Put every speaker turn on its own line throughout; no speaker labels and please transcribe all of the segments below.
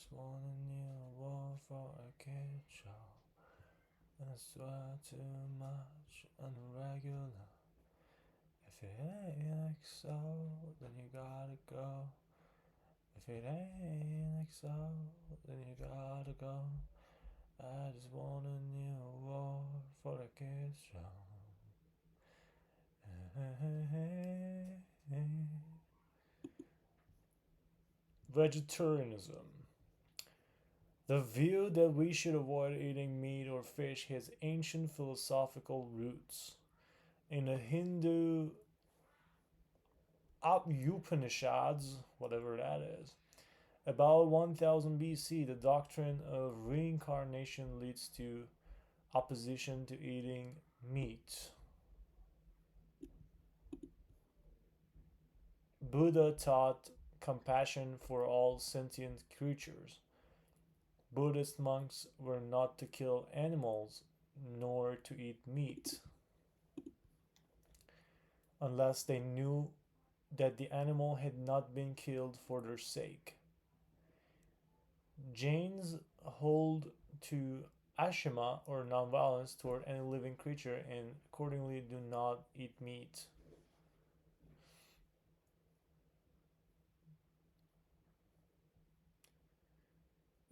just want a new war for a kid show. And I swear too much on the regular. If it ain't like so, then you gotta go. If it ain't like so, then you gotta go. I just want a new war for the kids show. Vegetarianism. The view that we should avoid eating meat or fish has ancient philosophical roots. In the Hindu Upanishads, whatever that is, about 1000 BC, the doctrine of reincarnation leads to opposition to eating meat. Buddha taught compassion for all sentient creatures. Buddhist monks were not to kill animals nor to eat meat unless they knew that the animal had not been killed for their sake. Jains hold to ashima or nonviolence toward any living creature and accordingly do not eat meat.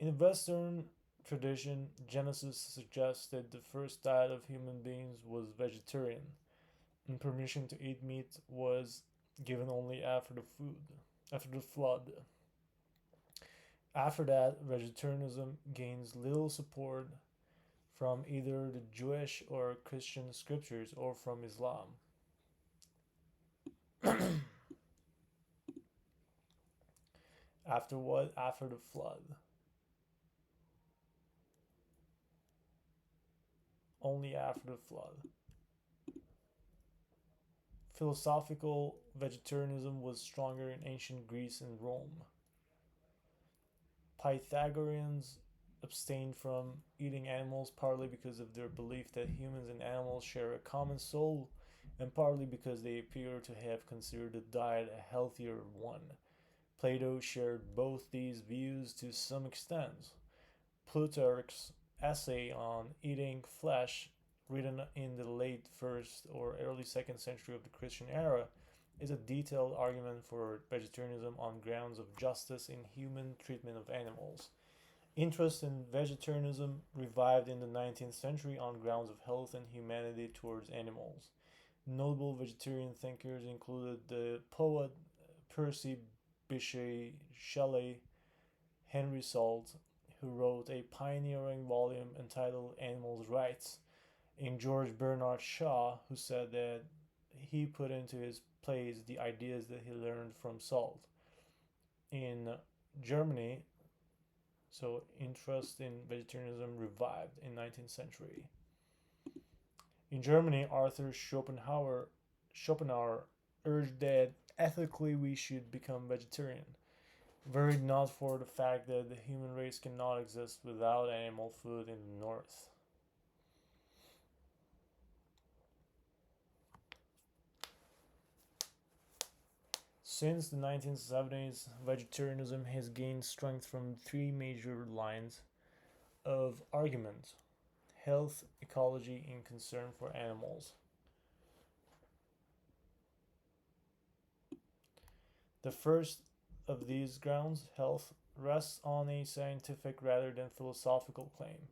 In Western tradition, Genesis suggests that the first diet of human beings was vegetarian, and permission to eat meat was given only after the flood. After that, vegetarianism gains little support from either the Jewish or Christian scriptures or from Islam. After what? After the flood. Only after the flood. Philosophical vegetarianism was stronger in ancient Greece and Rome. Pythagoreans abstained from eating animals partly because of their belief that humans and animals share a common soul, and partly because they appear to have considered the diet a healthier one. Plato shared both these views to some extent. Plutarch's essay on eating flesh, written in the late 1st or early 2nd century of the Christian era, is a detailed argument for vegetarianism on grounds of justice in human treatment of animals. Interest in vegetarianism revived in the 19th century on grounds of health and humanity towards animals. Notable vegetarian thinkers included the poet Percy Bysshe Shelley, Henry Salt, who wrote a pioneering volume entitled Animals' Rights, and George Bernard Shaw, who said that he put into his plays the ideas that he learned from Salt. In Germany, so interest in vegetarianism revived in 19th century. In Germany, Arthur Schopenhauer urged that ethically we should become vegetarian, worried not for the fact that the human race cannot exist without animal food in the north. Since the 1970s, vegetarianism has gained strength from three major lines of argument: health, ecology, and concern for animals. The first of these grounds, health, rests on a scientific rather than philosophical claim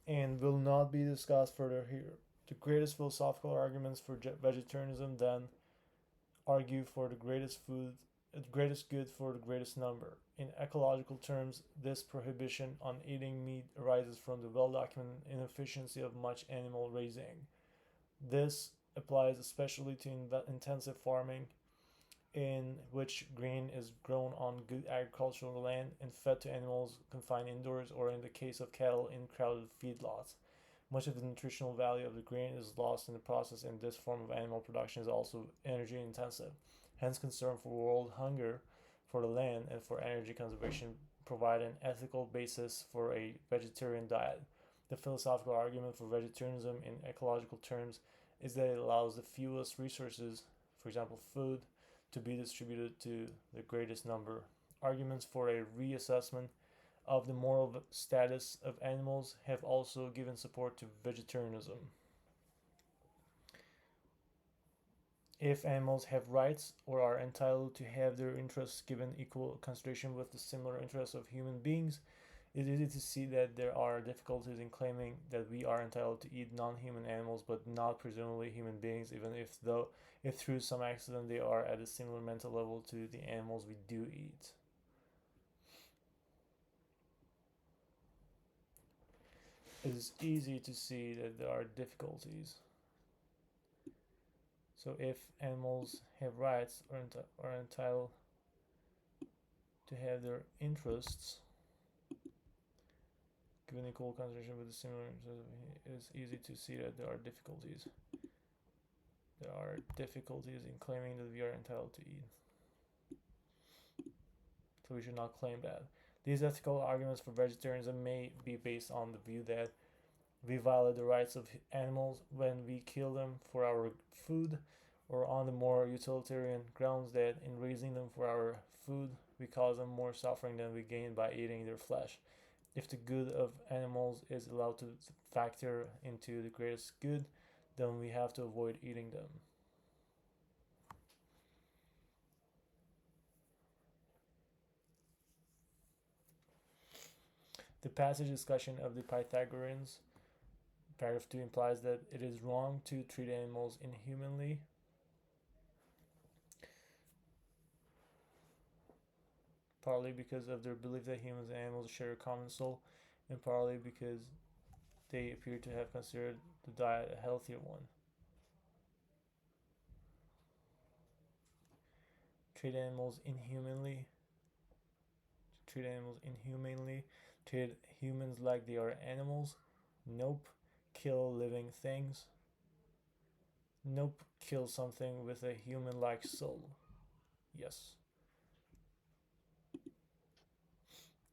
and will not be discussed further here. The greatest philosophical arguments for vegetarianism then argue for the greatest good for the greatest number. In ecological terms, this prohibition on eating meat arises from the well-documented inefficiency of much animal raising. This applies especially to intensive farming, in which grain is grown on good agricultural land and fed to animals confined indoors, or in the case of cattle, in crowded feedlots. Much of the nutritional value of the grain is lost in the process, and this form of animal production is also energy intensive. Hence, concern for world hunger for the land and for energy conservation provide an ethical basis for a vegetarian diet. The philosophical argument for vegetarianism in ecological terms is that it allows the fewest resources, for example food, to be distributed to the greatest number arguments for a reassessment of the moral status of animals have also given support to vegetarianism. If animals have rights or are entitled to have their interests given equal consideration with the similar interests of human beings, it is easy to see that there are difficulties in claiming that we are entitled to eat non-human animals but not presumably human beings, even if through some accident they are at a similar mental level to the animals we do eat. It is easy to see that there are difficulties. So if animals have rights or are entitled to have their interests given equal consideration with the similar interests, it is easy to see that there are difficulties. There are difficulties in claiming that we are entitled to eat. So we should not claim that. These ethical arguments for vegetarianism may be based on the view that we violate the rights of animals when we kill them for our food, or on the more utilitarian grounds that in raising them for our food, we cause them more suffering than we gain by eating their flesh. If the good of animals is allowed to factor into the greatest good, then we have to avoid eating them. The passage discussion of the Pythagoreans, paragraph 2, implies that it is wrong to treat animals inhumanly, partly because of their belief that humans and animals share a common soul, and partly because they appear to have considered the diet a healthier one. Treat animals inhumanly. Treat animals inhumanly. Treat humans like they are animals. Nope. Kill living things. Nope. Kill something with a human-like soul. Yes.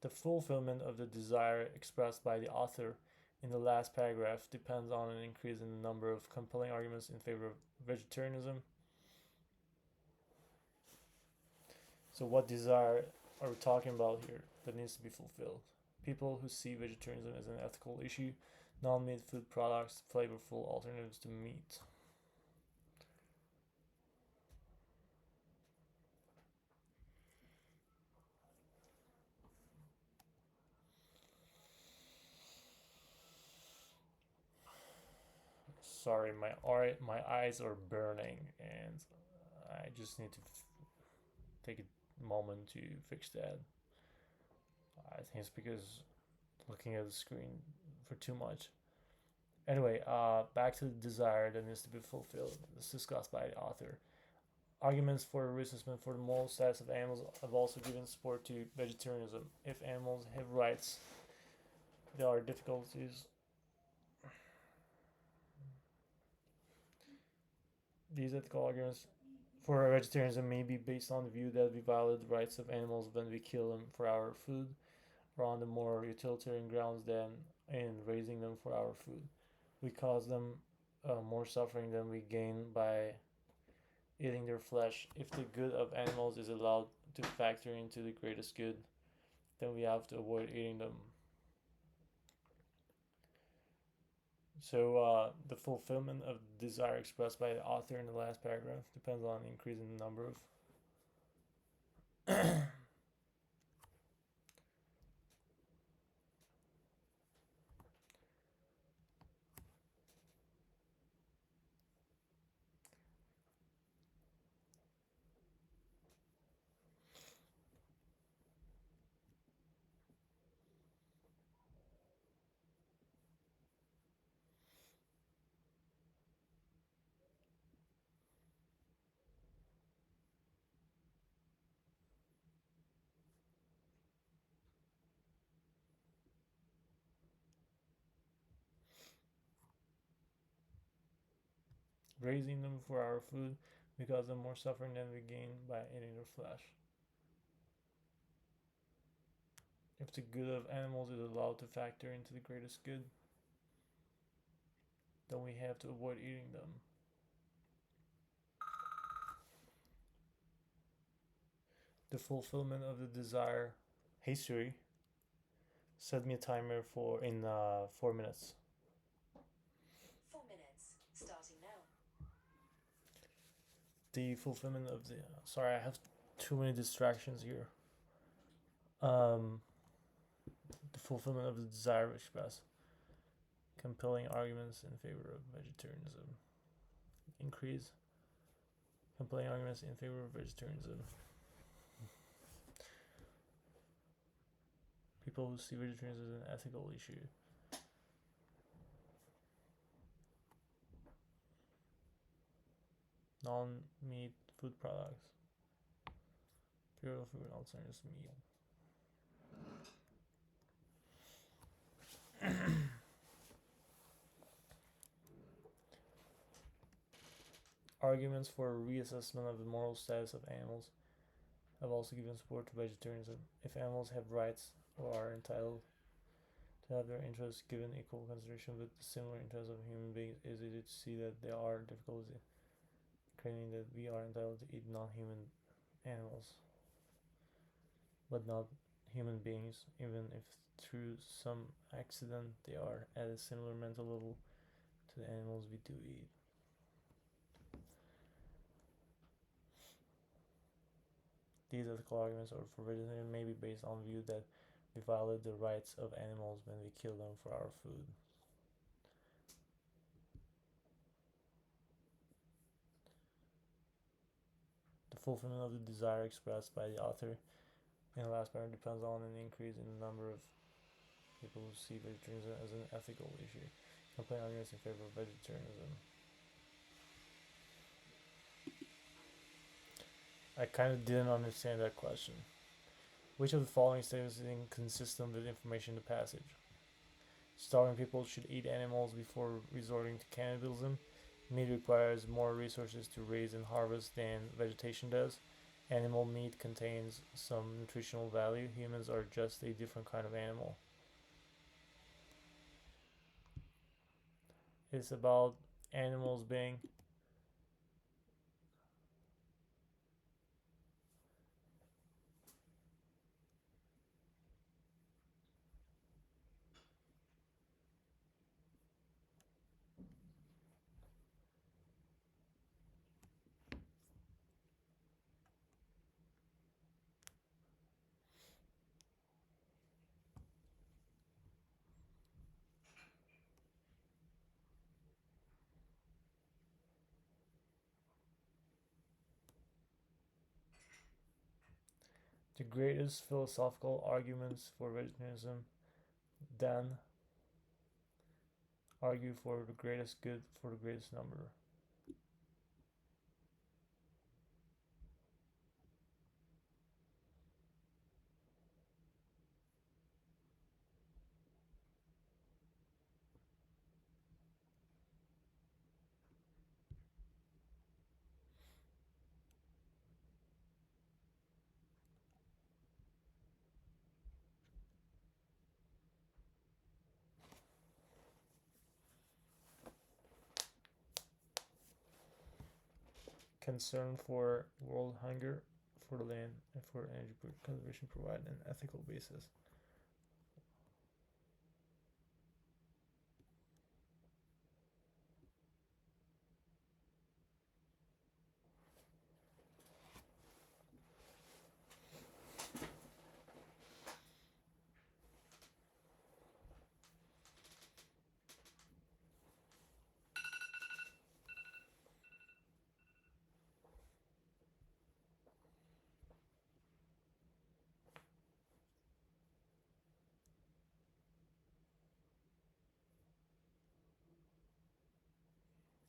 The fulfillment of the desire expressed by the author in the last paragraph depends on an increase in the number of compelling arguments in favor of vegetarianism. So, what desire are we talking about here that needs to be fulfilled? People who see vegetarianism as an ethical issue, non meat food products, flavorful alternatives to meat. Sorry, my eyes are burning, and I just need to take a moment to fix that. I think it's because looking at the screen for too much. Anyway, back to the desire that needs to be fulfilled. It's discussed by the author. Arguments for reassessment for the moral status of animals have also given support to vegetarianism. If animals have rights, there are difficulties. These ethical arguments for vegetarianism may be based on the view that we violate the rights of animals when we kill them for our food, or on the more utilitarian grounds than in raising them for our food. We cause them more suffering than we gain by eating their flesh. If the good of animals is allowed to factor into the greatest good, then we have to avoid eating them. So the fulfillment of the desire expressed by the author in the last paragraph depends on increasing the number of raising them for our food because of more suffering than we gain by eating their flesh. If the good of animals is allowed to factor into the greatest good, then we have to avoid eating them. The fulfillment of the desire. Hey Siri, set me a timer for in 4 minutes.
4 minutes, starting now.
The fulfillment of the. Sorry, I have too many distractions here. Um, the fulfillment of the desire express. Compelling arguments in favor of vegetarianism. Increase. Compelling arguments in favor of vegetarianism. People who see vegetarianism as an ethical issue. Non-meat food products. Pure food alternatives to meat. Arguments for a reassessment of the moral status of animals have also given support to vegetarianism. If animals have rights or are entitled to have their interests given equal consideration with the similar interests of human beings, it is easy to see that there are difficulties claiming that we are entitled to eat non-human animals, but not human beings, even if through some accident they are at a similar mental level to the animals we do eat. These ethical arguments for vegetarianism may be based on the view that we violate the rights of animals when we kill them for our food. The fulfillment of the desire expressed by the author in the last paragraph depends on an increase in the number of people who see vegetarianism as an ethical issue. Compelling arguments in favor of vegetarianism. I kind of didn't understand that question. Which of the following statements is inconsistent with information in the passage? Starving people should eat animals before resorting to cannibalism. Meat requires more resources to raise and harvest than vegetation does. Animal meat contains some nutritional value. Humans are just a different kind of animal. It's about animals being the greatest philosophical arguments for vegetarianism, then argue for the greatest good for the greatest number. Concern for world hunger, for the land, and for energy conservation provide an ethical basis.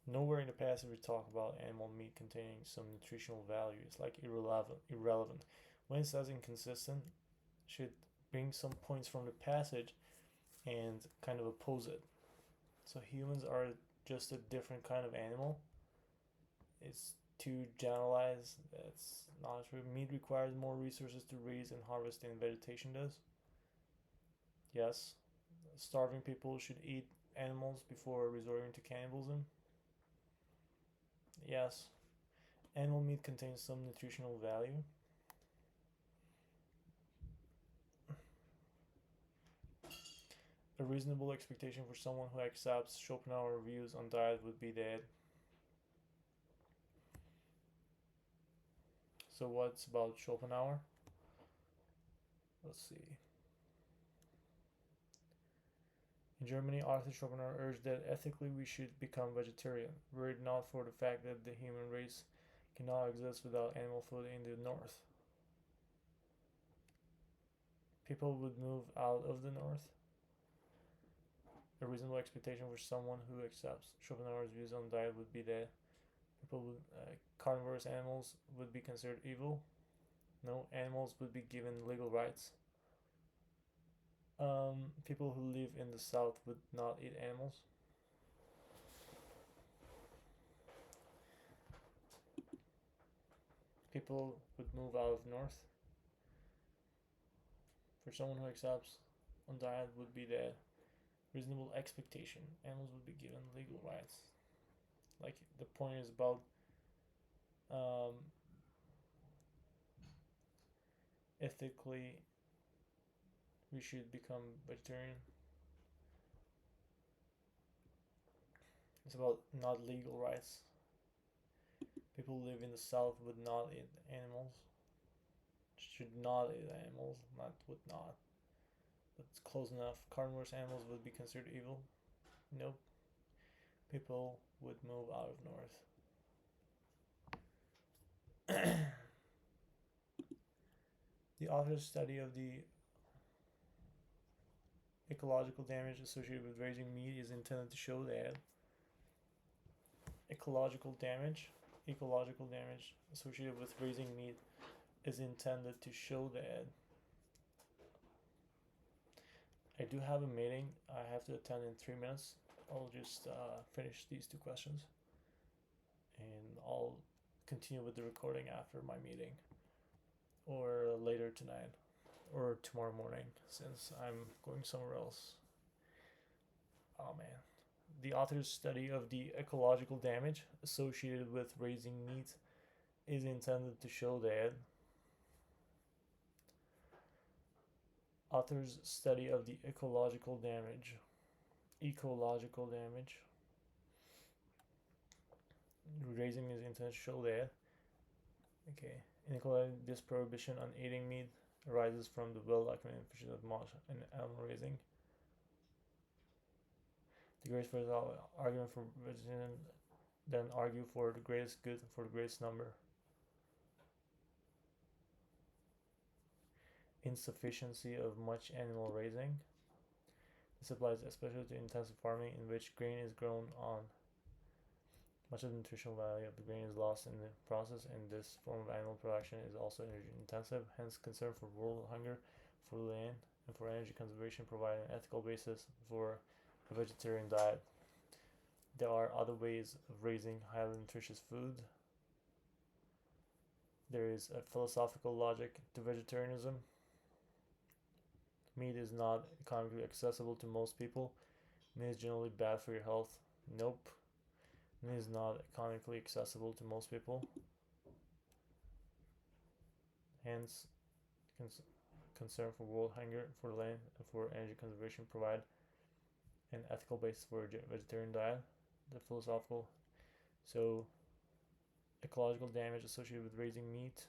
Nowhere in the passage we talk about animal meat containing some nutritional value. It's like irrelevant. When it says inconsistent, should bring some points from the passage and kind of oppose it. So humans are just a different kind of animal. It's too generalized. That's not true. Meat requires more resources to raise and harvest than vegetation does. Yes. Starving people should eat animals before resorting to cannibalism. Yes. Animal meat contains some nutritional value. A reasonable expectation for someone who accepts Schopenhauer views on diet would be that. So what's about Schopenhauer? Let's see. In Germany, Arthur Schopenhauer urged that ethically we should become vegetarian, were it not for the fact that the human race cannot exist without animal food in the north. People would move out of the north. A reasonable expectation for someone who accepts Schopenhauer's views on diet would be that people would carnivorous animals would be considered evil. No, animals would be given legal rights. People who live in the south would not eat animals. People would move out of north. For someone who accepts on diet would be the reasonable expectation. Animals would be given legal rights. Like the point is about ethically we should become vegetarian. It's about not legal rights. People who live in the south would not eat animals. Should not eat animals, not would not. That's close enough. Carnivorous animals would be considered evil. Nope. People would move out of north. The author's study of the ecological damage associated with raising meat is intended to show that ecological damage associated with raising meat is intended to show that. I do have a meeting I have to attend in 3 minutes. I'll just finish these two questions and I'll continue with the recording after my meeting or later tonight or tomorrow morning since I'm going somewhere else. Oh man. The author's study of the ecological damage associated with raising meat is intended to show that. Author's study of the ecological damage. Raising is intended to show that. Okay. Inequality, this prohibition on eating meat arises from the well-documented efficiency of much in animal raising. The greatest argument for vegetarian then argue for the greatest good for the greatest number. Insufficiency of much animal raising. This applies especially to intensive farming in which grain is grown on. Much of the nutritional value of the grain is lost in the process, and this form of animal production is also energy intensive. Hence, concern for world hunger, for land, and for energy conservation provide an ethical basis for a vegetarian diet. There are other ways of raising highly nutritious food. There is a philosophical logic to vegetarianism. Meat is not economically accessible to most people. Meat is generally bad for your health. Nope. Meat is not economically accessible to most people. Hence, concern for world hunger, for land, and for energy conservation provide an ethical basis for a vegetarian diet. The philosophical. So, ecological damage associated with raising meat.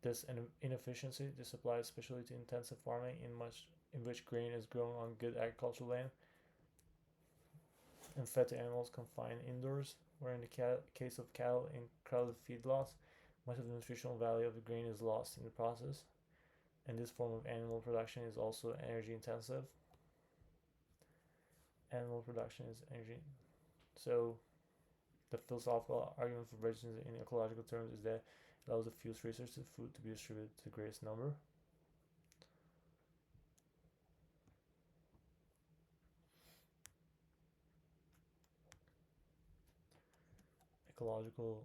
This inefficiency, this applies especially to intensive farming in which grain is grown on good agricultural land and fed to animals confined indoors, where in the case of cattle in crowded feedlots, much of the nutritional value of the grain is lost in the process, and this form of animal production is also energy intensive. Animal production is energy. So, the philosophical argument for vegetarianism in ecological terms is that it allows the fewest resources of food to be distributed to the greatest number. Ecological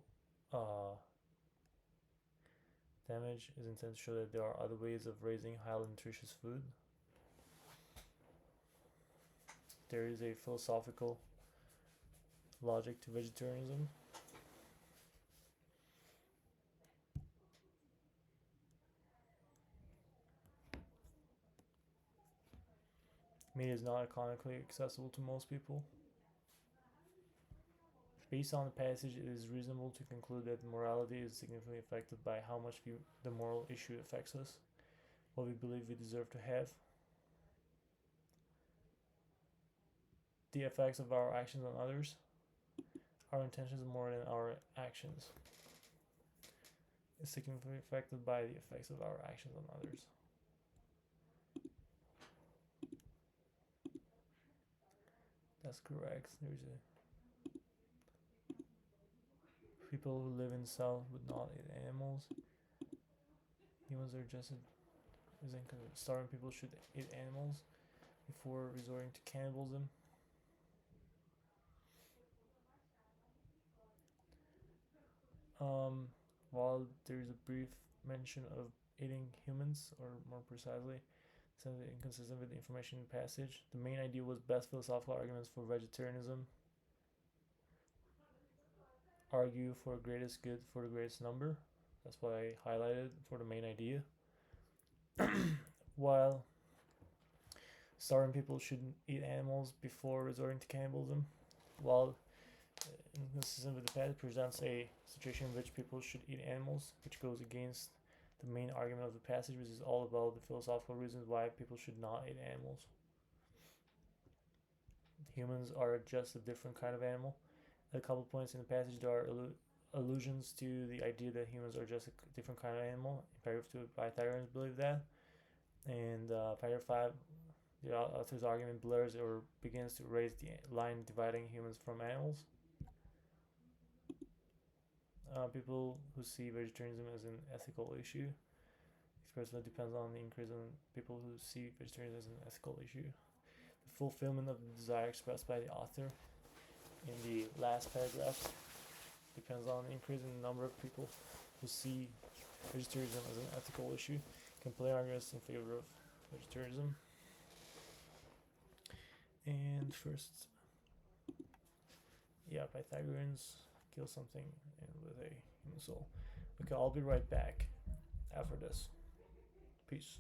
damage is intended to show that there are other ways of raising highly nutritious food. There is a philosophical logic to vegetarianism. Meat is not economically accessible to most people. Based on the passage, it is reasonable to conclude that morality is significantly affected by how much the moral issue affects us, what we believe we deserve to have, the effects of our actions on others, our intentions more than our actions. Is significantly affected by the effects of our actions on others. That's correct. There's a people who live in the south would not eat animals. Humans are just starving people should eat animals before resorting to cannibalism. While there's a brief mention of eating humans, or more precisely, something inconsistent with the information in the passage, the main idea was best philosophical arguments for vegetarianism argue for greatest good for the greatest number. That's what I highlighted for the main idea. While starving people shouldn't eat animals before resorting to cannibalism, while inconsistent with the passage presents a situation in which people should eat animals, which goes against the main argument of the passage, which is all about the philosophical reasons why people should not eat animals. Humans are just a different kind of animal. At a couple points in the passage, there are allusions to the idea that humans are just a different kind of animal. Paragraph 2, Pythagoreans believe that. And paragraph 5, the author's argument blurs or begins to raise the line dividing humans from animals. People who see vegetarianism as an ethical issue. Expressly depends on the increase in people who see vegetarianism as an ethical issue. The fulfillment of the desire expressed by the author in the last paragraph depends on the increase in the number of people who see vegetarianism as an ethical issue. Can play arguments in favor of vegetarianism. And first, Pythagoreans kill something with a human soul. Okay, I'll be right back after this. Peace.